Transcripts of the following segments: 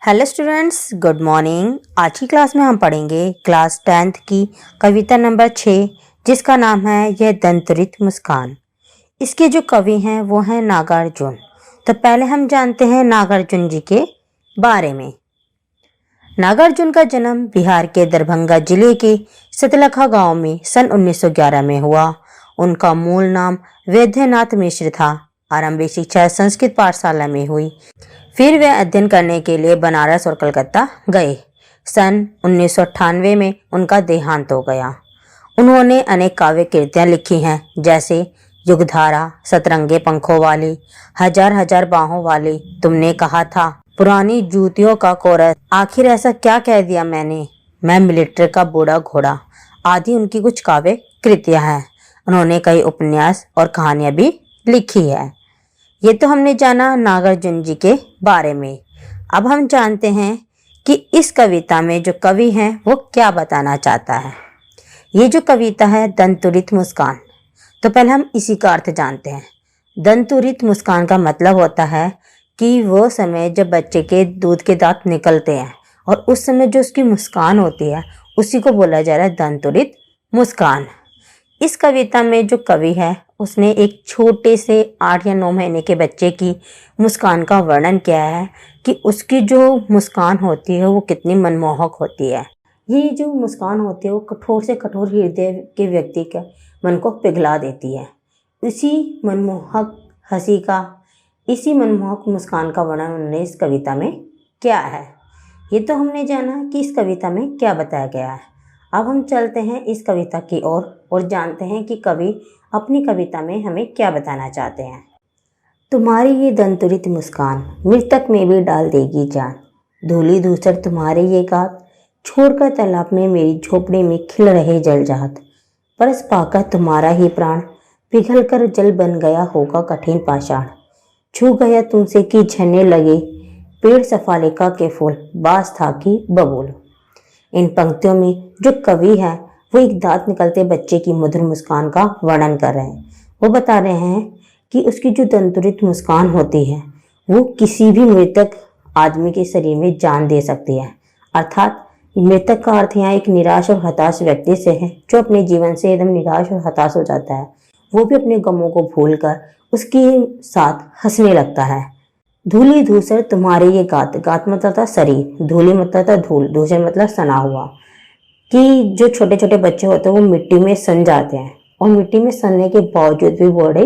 Hello students, good morning. आज की class में हम पढ़ेंगे क्लास 10th की कविता नंबर 6, जिसका नाम है यह दंतुरित मुस्कान। इसके जो कवि हैं वो हैं नागार्जुन। तो पहले हम जानते हैं नागार्जुन जी के बारे में। नागार्जुन का जन्म बिहार के दरभंगा जिले के सतलखा गांव में सन 1911 में हुआ। उनका मूल नाम वैद्यनाथ मिश्र था। आरंभिक शिक्षा संस्कृत पाठशाला में हुई। फिर वे अध्ययन करने के लिए बनारस और कलकत्ता गए। सन 1998 में उनका देहांत हो गया। उन्होंने अनेक काव्य कृतियां लिखी हैं, जैसे युगधारा, सतरंगे पंखों वाली, हजार हजार बाहों वाली, तुमने कहा था, पुरानी जूतियों का कोरस, आखिर ऐसा क्या कह दिया मैंने, मैं मिलिट्री का बूढ़ा घोड़ा आदि उनकी कुछ काव्य कृतियां हैं। उन्होंने कई उपन्यास और कहानियां भी लिखी है। ये तो हमने जाना नागार्जुन जी के बारे में। अब हम जानते हैं कि इस कविता में जो कवि हैं वो क्या बताना चाहता है। ये जो कविता है दंतुरित मुस्कान, तो पहले हम इसी का अर्थ जानते हैं। दंतुरित मुस्कान का मतलब होता है कि वो समय जब बच्चे के दूध के दांत निकलते हैं और उस समय जो उसकी मुस्कान होती है उसी को बोला जा रहा है दंतुरित मुस्कान। इस कविता में जो कवि है उसने एक छोटे से 8 या 9 महीने के बच्चे की मुस्कान का वर्णन किया है कि उसकी जो मुस्कान होती है वो कितनी मनमोहक होती है। ये जो मुस्कान होती है वो कठोर से कठोर हृदय के व्यक्ति के मन को पिघला देती है। इसी मनमोहक मुस्कान का वर्णन उन्होंने इस कविता में किया है। ये तो हमने जाना कि इस कविता में क्या बताया गया है। अब हम चलते हैं इस कविता की ओर और जानते हैं कि कवि अपनी कविता में हमें क्या बताना चाहते हैं। तुम्हारी ये दंतुरित मुस्कान मृतक में भी डाल देगी जान, धूली धूसर तुम्हारे ये गात, छोड़कर तालाब में मेरी झोपड़ी में खिल रहे जलजात, परस पाकर तुम्हारा ही प्राण पिघल कर जल बन गया होगा कठिन पाषाण, छू गया तुमसे कि झरने लगे पेड़ सफालिका के फूल, बास था कि बबूल। इन पंक्तियों में जो कवि है वो एक दांत निकलते बच्चे की मधुर मुस्कान का वर्णन कर रहे हैं। वो बता रहे हैं कि उसकी जो दंतुरित मुस्कान होती है वो किसी भी मृतक आदमी के शरीर में जान दे सकती है। अर्थात मृतक का अर्थ यहाँ एक निराश और हताश व्यक्ति से है, जो अपने जीवन से एकदम निराश और हताश हो जाता है। वो भी अपने गमों को भूलकर उसके साथ हंसने लगता है। धूली धूसर तुम्हारे ये गात, गात मतलब था शरीर, धूली मतलब था धूल, धूसर मतलब सना हुआ। कि जो छोटे छोटे बच्चे होते हैं वो मिट्टी में सन जाते हैं और मिट्टी में सनने के बावजूद भी बड़े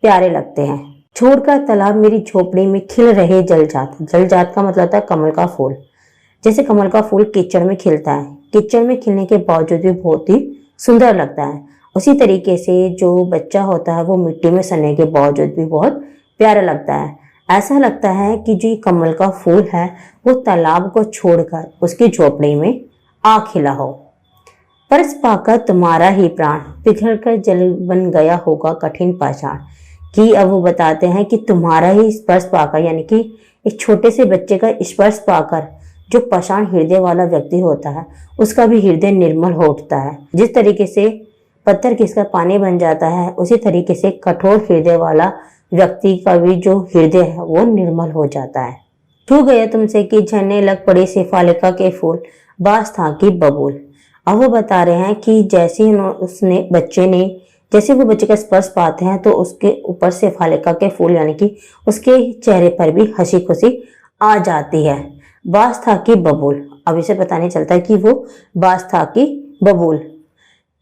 प्यारे लगते हैं। छोड़कर तालाब मेरी झोपड़ी में खिल रहे जलजात, जलजात का मतलब था कमल का फूल। जैसे कमल का फूल कीचड़ में खिलता है, कीचड़ में खिलने के बावजूद भी बहुत ही सुंदर लगता है, उसी तरीके से जो बच्चा होता है वो मिट्टी में सनने के बावजूद भी बहुत प्यारा लगता है। ऐसा लगता है कि जो कमल का फूल है वो तालाब को छोड़कर उसकी झोपड़ी में आ खिला हो। परस पाकर तुम्हारा ही प्राण पिघल कर जल बन गया होगा कठिन पाषाण। कि अब वो बताते हैं कि तुम्हारा ही स्पर्श पाकर, यानी कि एक छोटे से बच्चे का स्पर्श पाकर जो पाषाण हृदय वाला व्यक्ति होता है उसका भी हृदय निर्मल हो उठता है। जिस तरीके से पत्थर घिसकर पानी बन जाता है उसी तरीके से कठोर हृदय वाला व्यक्ति का भी जो हृदय है वो निर्मल हो जाता है। छू गया तुमसे कि झरने लग पड़े शेफालिका के फूल, बास था कि बबूल। अब वो बता रहे हैं कि जैसे वो बच्चे का स्पर्श पाते हैं तो उसके ऊपर शेफालिका के फूल, यानी कि उसके चेहरे पर भी हंसी खुशी आ जाती है। बास था कि बबूल, अब इसे पता नहीं चलता कि वो बास था कि बबूल,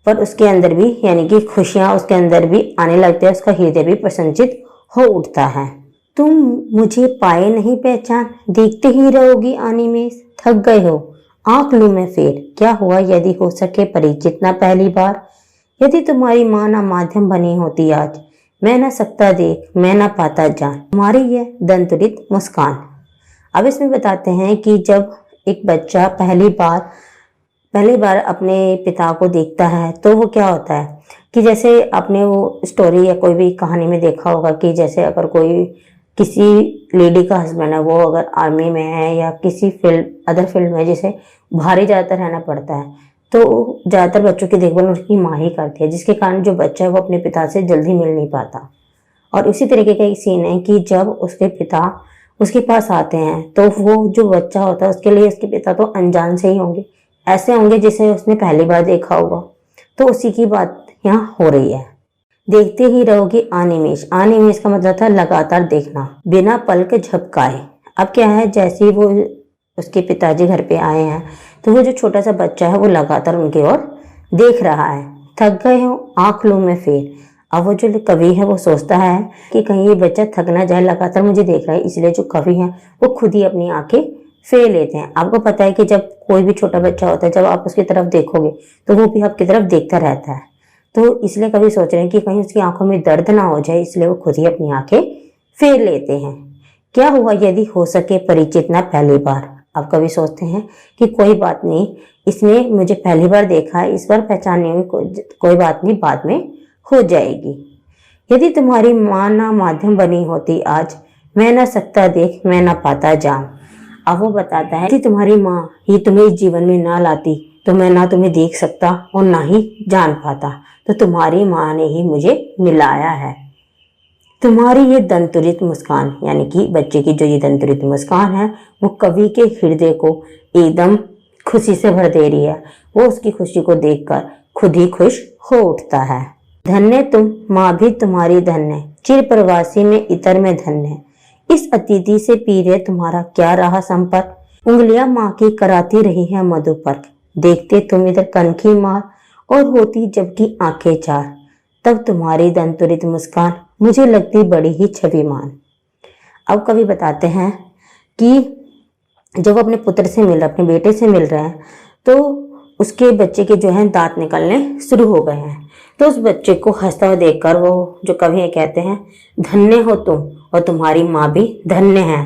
पर उसके अंदर भी यानी कि खुशियां उसके अंदर भी आने लगती है, उसका हृदय भी प्रसन्नचित हो उठता है। तुम मुझे पाए नहीं पहचान, देखते ही रहोगी आने में, थक गए हो आंख लूं मैं फेर, क्या हुआ यदि हो सके परिचित ना पहली बार, यदि तुम्हारी माँ ना माध्यम बनी होती आज, मैं ना सकता देख मैं ना पाता जान, तुम्हारी ये दंतुरित मुस्कान। अब इसमें बताते हैं कि जब एक बच्चा पहली बार अपने पिता को देखता है तो वो क्या होता है कि जैसे आपने वो स्टोरी या कोई भी कहानी में देखा होगा कि जैसे अगर कोई किसी लेडी का हस्बैंड है, वो अगर आर्मी में है या किसी अदर फील्ड में जिसे बाहर ही ज़्यादातर रहना पड़ता है, तो ज़्यादातर बच्चों की देखभाल उसकी माँ ही करती है, जिसके कारण जो बच्चा है वो अपने पिता से जल्दी मिल नहीं पाता। और उसी तरीके का एक सीन है कि जब उसके पिता उसके पास आते हैं तो वो जो बच्चा होता है उसके लिए उसके पिता तो अनजान से ही होंगे, ऐसे होंगे जिसे उसने पहली बार देखा होगा। तो उसी की बात यहाँ हो रही है। देखते ही रहोगे अनिमेष। अनिमेष का मतलब था लगातार देखना, बिना पलक झपकाए। अब क्या है, जैसे ही वो उसके पिताजी घर पे आए हैं तो वो जो छोटा सा बच्चा है वो लगातार उनकी ओर देख रहा है। थक गए हो, आंख लो में फेर। अब वो जो कवि है वो सोचता है कि कहीं ये बच्चा थक ना जाए, लगातार मुझे देख रहा है, इसलिए जो कवि है वो खुद ही अपनी आंखें फेर लेते हैं। आपको पता है कि जब कोई भी छोटा बच्चा होता है, जब आप उसकी तरफ देखोगे तो वो भी आपकी तरफ देखता रहता है। तो इसलिए कवि सोच रहे हैं कि कहीं उसकी आंखों में दर्द ना हो जाए, इसलिए वो खुद ही अपनी आंखें फेर लेते हैं। क्या हुआ यदि हो सके परिचित ना पहली बार। अब कवि सोचते हैं कि कोई बात नहीं, इसने मुझे पहली बार देखा है, इस बार पहचानने में कोई बात नहीं, बाद में हो जाएगी। यदि तुम्हारी माँ ना माध्यम बनी होती आज, मैं ना सकता देख, मैं ना पाता जान। अब वो बताता है कि तुम्हारी माँ ही तुम्हें इस जीवन में ना लाती तो मैं ना तुम्हें देख सकता और ना ही जान पाता, तो तुम्हारी माँ ने ही मुझे मिलाया है। तुम्हारी ये दंतुरित मुस्कान, यानी कि बच्चे की जो ये दंतुरित मुस्कान है वो कवि के हृदय को एकदम खुशी से भर दे रही है। वो उसकी खुशी को देखकर खुद ही खुश हो उठता है। धन्य तुम माँ भी तुम्हारी धन्य, चिर प्रवासी में इतर में धन्य। इस अतिथि से पीरे तुम्हारा क्या रहा संपर्क, उंगलियां माँ की कराती रही है मधुपर्क। देखते तुम इधर कनखी मार और होती जबकि आंखें चार, तब तुम्हारी दंतुरित मुस्कान मुझे लगती बड़ी ही छविमान। अब कवि बताते हैं कि जब वो अपने पुत्र से मिल रहे, अपने बेटे से मिल रहे हैं, तो उसके बच्चे के जो है दांत निकलने शुरू हो गए हैं। तो उस बच्चे को हंसता हुआ देखकर वो जो कवि है कहते हैं, धन्य हो तुम और तुम्हारी माँ भी धन्य है।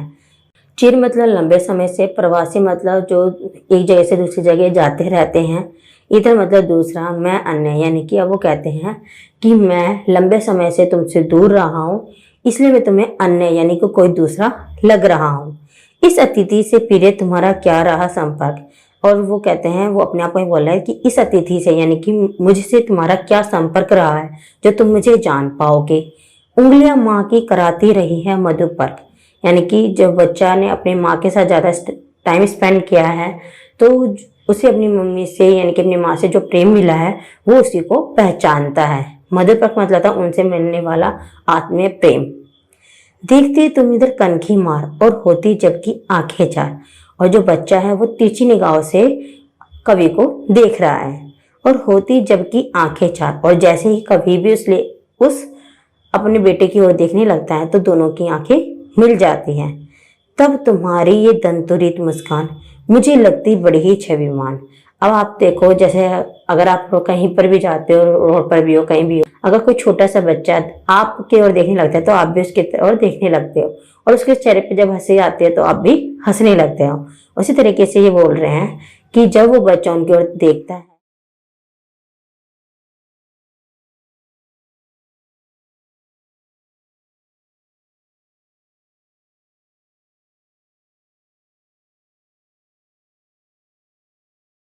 चिर मतलब लंबे समय से, प्रवासी मतलब जो एक जगह से दूसरी जगह जाते रहते हैं, इधर मतलब दूसरा, मैं अन्य, यानी कि अब वो कहते हैं कि मैं लंबे समय से तुमसे दूर रहा हूँ, इसलिए मैं तुम्हें अन्य यानी कि कोई दूसरा लग रहा हूँ। इस अतिथि से पीरे तुम्हारा क्या रहा संपर्क। और वो कहते हैं, वो अपने आप को ही बोल रहा है कि इस अतिथि से यानी कि मुझसे तुम्हारा क्या संपर्क रहा है जो तुम मुझे जान पाओगे। उंगलियां माँ की कराती रही है मधुपर्क, यानी कि जब बच्चा ने अपने माँ के साथ ज़्यादा टाइम स्पेंड किया है तो उसे अपनी मम्मी से यानी कि अपनी माँ से जो प्रेम मिला है वो उसी को पहचानता है। मधुपर्क मतलब था उनसे मिलने वाला आत्मीय प्रेम। देखते तुम इधर कनखी मार और होती जबकि आंखें चार। और जो बच्चा है वो तिरछी निगाहों से कवि को देख रहा है और होती जबकि आंखें चार। और जैसे ही कवि भी उस अपने बेटे की ओर देखने लगता है तो दोनों की आंखें मिल जाती हैं। तब तुम्हारी ये दंतुरित मुस्कान मुझे लगती बड़ी ही छविमान। अब आप देखो, जैसे अगर आप कहीं पर भी जाते हो, रोड पर भी हो, कहीं भी हो, अगर कोई छोटा सा बच्चा आपकी ओर देखने लगता है तो आप भी उसकी ओर देखने लगते हो, और उसके चेहरे पे जब हंसी आती है तो आप भी हंसने लगते हो। उसी तरीके से ये बोल रहे हैं कि जब वो बच्चा उनकी ओर देखता है